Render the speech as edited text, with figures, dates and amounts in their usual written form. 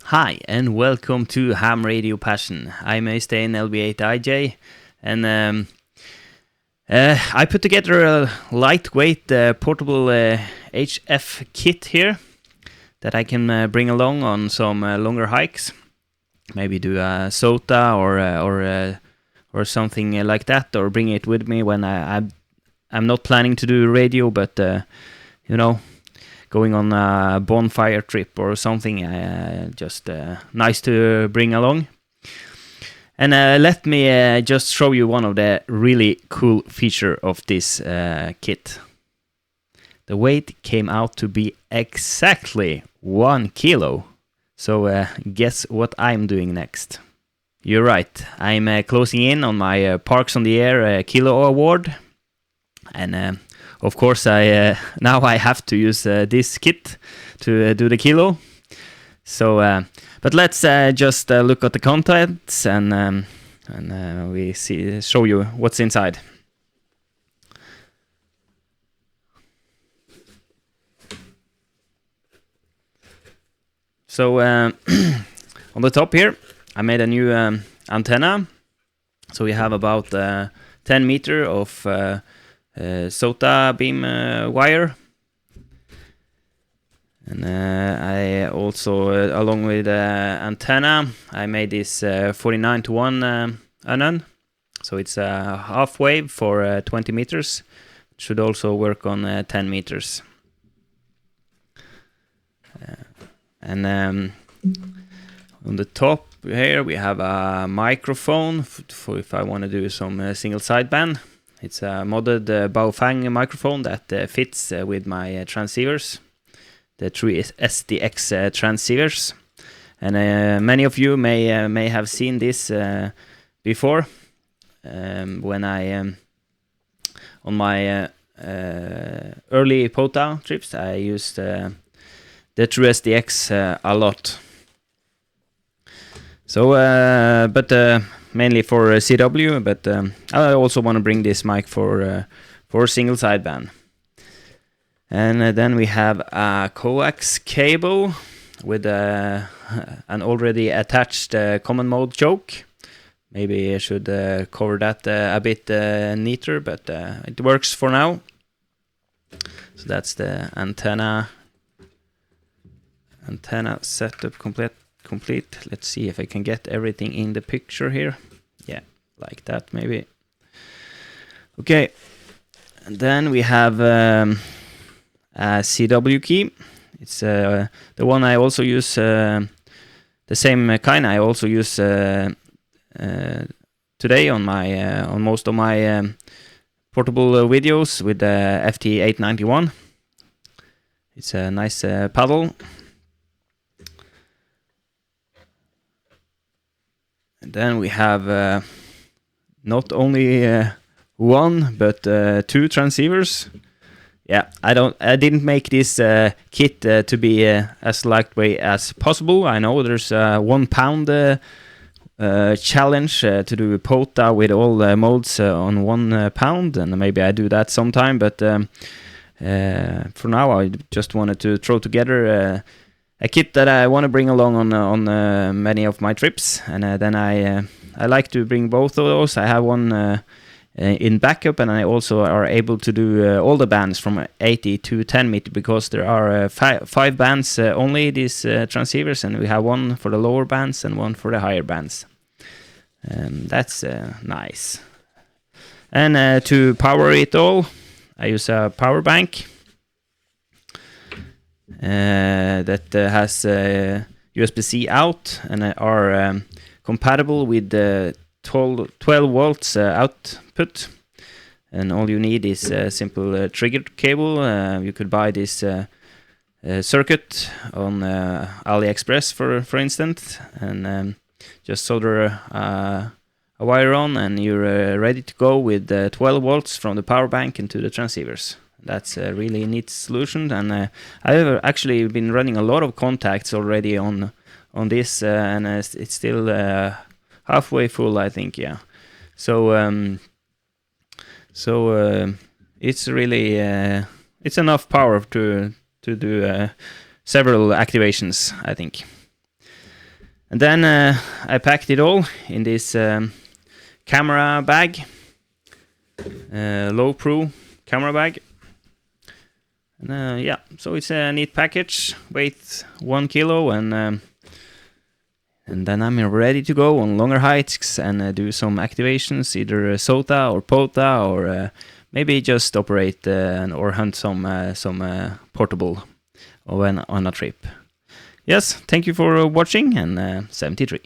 Hi and welcome to Ham Radio Passion. I'm Øystein LB8IJ and I put together a lightweight portable HF kit here that I can bring along on some longer hikes. Maybe do a SOTA or something like that, or bring it with me when I'm not planning to do radio, but you know, going on a bonfire trip or something, just nice to bring along. And let me just show you one of the really cool feature of this kit. The weight came out to be exactly 1 kilo. So guess what I'm doing next? You're right, I'm closing in on my Parks on the Air Kilo Award. And of course, now I have to use this kit to do the kilo. So, but let's just look at the contents and we show you what's inside. So on the top here, I made a new antenna. So we have about 10 meter of SOTA beam wire, and I also, along with the antenna, I made this 49:1 antenna, so it's a half wave for 20 meters. It should also work on 10 meters. And on the top here we have a microphone for if I want to do some single sideband. It's a modded Baofeng microphone that fits with my transceivers, the 3 SDX transceivers. And many of you may have seen this before when I on my early POTA trips I used the True SDX a lot. So, but mainly for CW, but I also want to bring this mic for single sideband. And then we have a coax cable with an already attached common mode choke. Maybe I should cover that a bit neater, but it works for now. So that's the antenna setup complete. Let's see if I can get everything in the picture here. Yeah, like that maybe. Okay, and then we have a CW key. It's the one I also use, the same kind I also use today on my on most of my portable videos with the FT8 91. It's a nice paddle. And then we have not only one but 2 transceivers. Yeah, I didn't make this kit to be as lightweight as possible. I know there's a 1 pound challenge to do POTA with all the modes on 1 pound, and maybe I do that sometime. But for now, I just wanted to throw together a kit that I want to bring along on many of my trips, and then I like to bring both of those. I have one in backup, and I also are able to do all the bands from 80 to 10 meter, because there are 5 bands only, these transceivers, and we have one for the lower bands and one for the higher bands. That's nice. And to power it all, I use a power bank that has USB-C out and are compatible with the 12 volts output. And all you need is a simple trigger cable. You could buy this circuit on AliExpress, for instance, and just solder a wire on, and you're ready to go with 12 volts from the power bank into the transceivers. That's a really neat solution, and I've actually been running a lot of contacts already on this, and it's still halfway full, I think. Yeah, so it's really it's enough power to do several activations, I think. And then I packed it all in this camera bag, low pro camera bag. And yeah, so it's a neat package, weight 1 kilo, and then I'm ready to go on longer hikes and do some activations, either SOTA or POTA, or maybe just operate or hunt some portable on a trip. Yes, thank you for watching, and 73.